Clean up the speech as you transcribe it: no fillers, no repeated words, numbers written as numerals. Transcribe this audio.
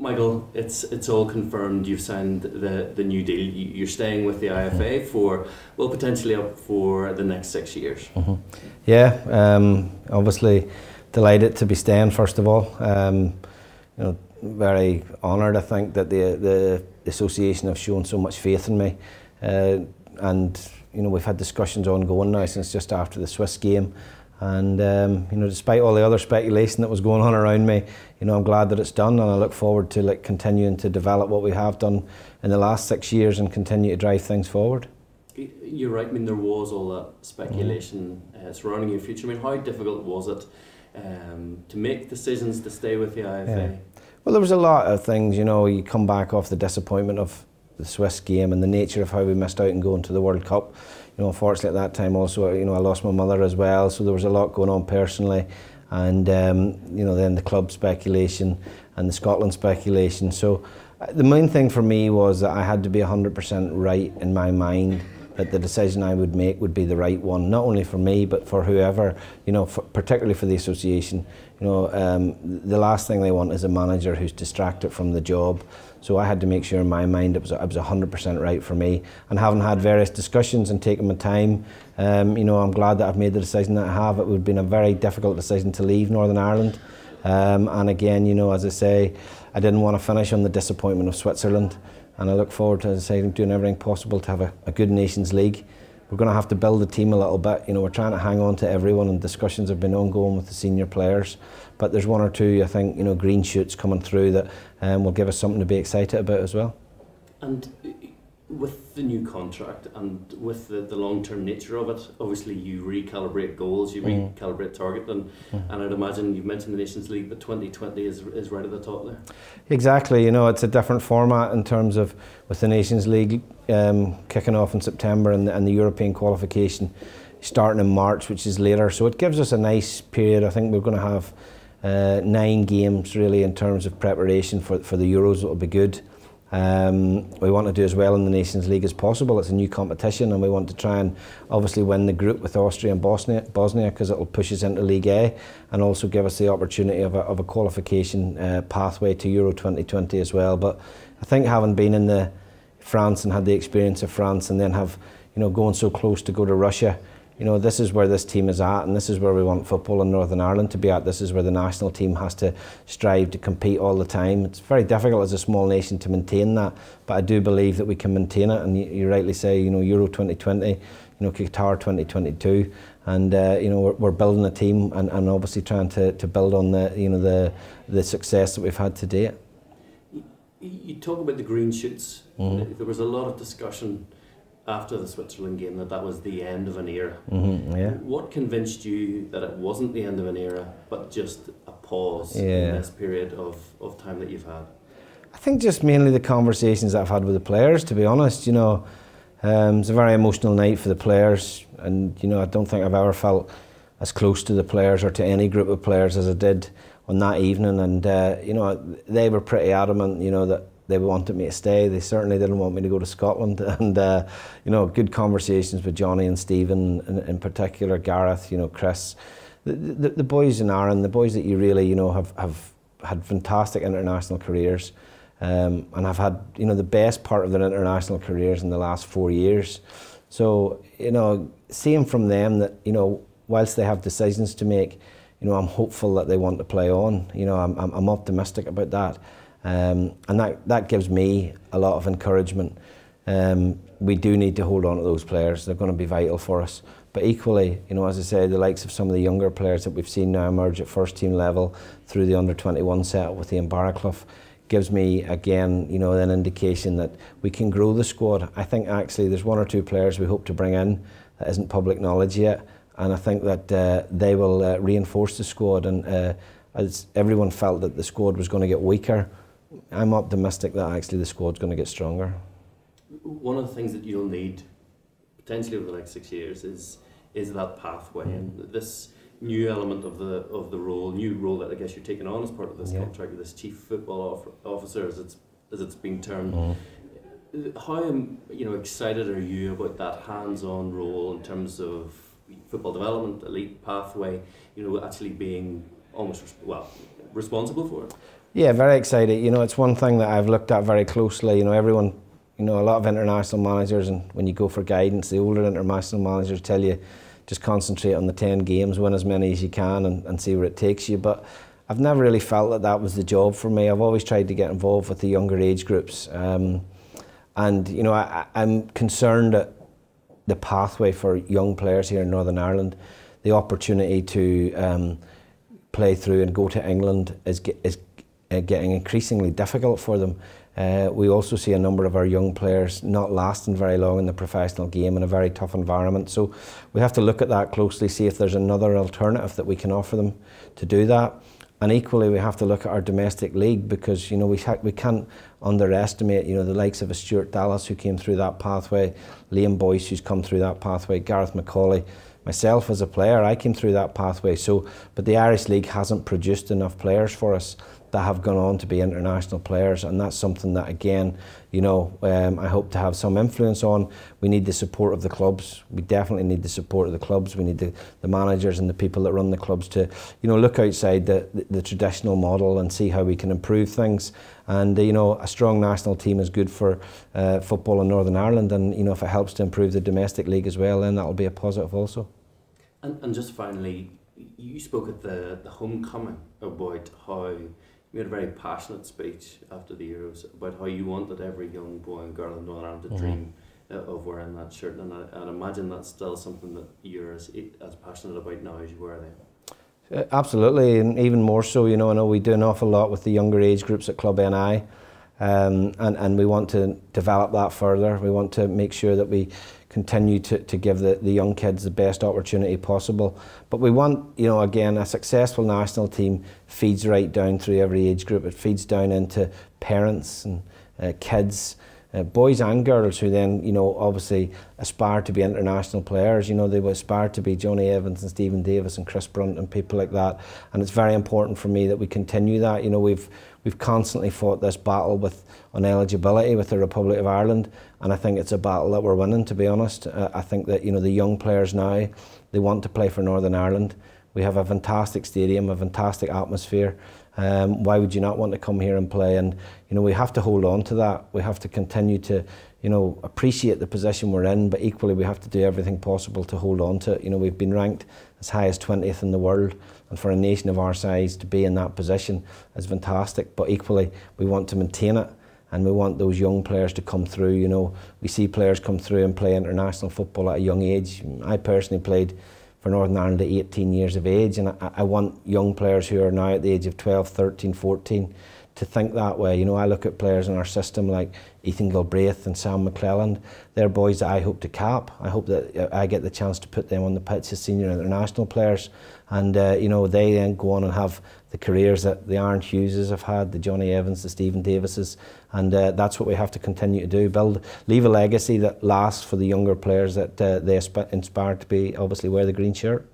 Michael, it's all confirmed. You've signed the new deal. You're staying with the IFA for, well, potentially up for the next 6 years. Yeah, obviously delighted to be staying. First of all, very honoured. I think that the association have shown so much faith in me, and we've had discussions ongoing now since just after the Swiss game. And despite all the other speculation that was going on around me, I'm glad that it's done, and I look forward to continuing to develop what we have done in the last 6 years and continue to drive things forward. You're right. I mean, there was all that speculation surrounding your future. I mean, how difficult was it to make decisions to stay with the IFA? Yeah. Well, there was a lot of things. You come back off the disappointment of the Swiss game and the nature of how we missed out and going to the World Cup. Unfortunately at that time also, I lost my mother as well, so there was a lot going on personally, and then the club speculation and the Scotland speculation. So the main thing for me was that I had to be 100% right in my mind that the decision I would make would be the right one, not only for me but for whoever, particularly for the association. The last thing they want is a manager who's distracted from the job. So I had to make sure in my mind it was 100% right for me. And having had various discussions and taken my time, I'm glad that I've made the decision that I have. It would have been a very difficult decision to leave Northern Ireland. And again, as I say, I didn't want to finish on the disappointment of Switzerland. And I look forward to, as I say, doing everything possible to have a good Nations League. We're going to have to build the team a little bit. We're trying to hang on to everyone, and discussions have been ongoing with the senior players. But there's one or two, I think, green shoots coming through that will give us something to be excited about as well. And with the new contract and with the long-term nature of it, obviously you recalibrate goals, you recalibrate target, and I'd imagine you've mentioned the Nations League, but 2020 is right at the top there. Exactly, it's a different format in terms of with the Nations League kicking off in September and the European qualification starting in March, which is later. So it gives us a nice period. I think we're going to have 9 games really in terms of preparation for the Euros. It'll be good. We want to do as well in the Nations League as possible. It's a new competition, and we want to try and obviously win the group with Austria and Bosnia, because it will push us into League A and also give us the opportunity of a qualification pathway to Euro 2020 as well. But I think having been in France and had the experience of France, and then have going so close to go to Russia, this is where this team is at, and this is where we want football in Northern Ireland to be at. This is where the national team has to strive to compete all the time. It's very difficult as a small nation to maintain that, but I do believe that we can maintain it. And you rightly say, Euro 2020, Qatar 2022, and we're building a team and obviously trying to build on the success that we've had to date. You talk about the green shoots. There was a lot of discussion after the Switzerland game that was the end of an era. Yeah. What convinced you that it wasn't the end of an era, but just a pause in this period of time that you've had? I think just mainly the conversations I've had with the players, to be honest. It was a very emotional night for the players, and I don't think I've ever felt as close to the players or to any group of players as I did on that evening. And they were pretty adamant, that they wanted me to stay. They certainly didn't want me to go to Scotland. And good conversations with Johnny and Stephen in particular, Gareth, Chris, the boys in Aaron, the boys that you really have had fantastic international careers, and have had the best part of their international careers in the last 4 years. So seeing from them that whilst they have decisions to make, I'm hopeful that they want to play on. I'm optimistic about that. And that gives me a lot of encouragement. We do need to hold on to those players. They're going to be vital for us. But equally, as I say, the likes of some of the younger players that we've seen now emerge at first team level through the under-21 setup with Ian Barraclough gives me, again, an indication that we can grow the squad. I think actually there's 1 or 2 players we hope to bring in that isn't public knowledge yet. And I think that they will reinforce the squad. And as everyone felt that the squad was going to get weaker, I'm optimistic that actually the squad's going to get stronger. One of the things that you'll need potentially over the next 6 years is that pathway, and this new element of the new role that I guess you're taking on as part of this contract, this chief football officer, as it's being termed. How excited are you about that hands-on role in terms of football development, elite pathway? Actually being almost responsible for it. Yeah, very excited. You know, it's one thing that I've looked at very closely. You know, everyone, you know, a lot of international managers, and when you go for guidance, the older international managers tell you just concentrate on the 10 games, win as many as you can, and see where it takes you. But I've never really felt that that was the job for me. I've always tried to get involved with the younger age groups. And, you know, I'm concerned that the pathway for young players here in Northern Ireland, the opportunity to play through and go to England is getting increasingly difficult for them. We also see a number of our young players not lasting very long in the professional game in a very tough environment. So we have to look at that closely, see if there's another alternative that we can offer them to do that. And equally, we have to look at our domestic league, because, you know, we can't underestimate, you know, the likes of a Stuart Dallas who came through that pathway, Liam Boyce who's come through that pathway, Gareth McCauley. Myself as a player, I came through that pathway. So, but the Irish League hasn't produced enough players for us that have gone on to be international players, and that's something that, again, you know, I hope to have some influence on. We need the support of the clubs. We definitely need the support of the clubs. We need the managers and the people that run the clubs to, you know, look outside the traditional model and see how we can improve things. And you know, a strong national team is good for football in Northern Ireland, and you know, if it helps to improve the domestic league as well, then that'll be a positive also. And just finally, you spoke at the homecoming about how you had a very passionate speech after the Euros about how you wanted every young boy and girl in Northern Ireland to dream of wearing that shirt, and I imagine that's still something that you're as passionate about now as you were then. Absolutely, and even more so. You know, I know we do an awful lot with the younger age groups at Club NI, and we want to develop that further. We want to make sure that we continue to give the young kids the best opportunity possible. But we want, you know, again, a successful national team feeds right down through every age group. It feeds down into parents and kids, boys and girls, who then, you know, obviously aspire to be international players. You know, they will aspire to be Johnny Evans and Stephen Davis and Chris Brunt and people like that. And it's very important for me that we continue that. You know, we've constantly fought this battle on eligibility with the Republic of Ireland, and I think it's a battle that we're winning, to be honest. I think that, you know, the young players now, they want to play for Northern Ireland. We have a fantastic stadium, a fantastic atmosphere. Why would you not want to come here and play? And, you know, we have to hold on to that. We have to continue to, you know, appreciate the position we're in, but equally we have to do everything possible to hold on to it. You know, we've been ranked as high as 20th in the world, and for a nation of our size to be in that position is fantastic. But equally, we want to maintain it, and we want those young players to come through. You know, we see players come through and play international football at a young age. I personally played for Northern Ireland at 18 years of age, and I want young players who are now at the age of 12, 13, 14 to think that way. You know, I look at players in our system like Ethan Gilbraith and Sam McClelland. They're boys that I hope to cap. I hope that I get the chance to put them on the pitch as senior international players, and you know, they then go on and have the careers that the Aaron Hugheses have had, the Johnny Evans, the Stephen Davises, and that's what we have to continue to do. Leave a legacy that lasts for the younger players that they inspire to be, obviously, wear the green shirt.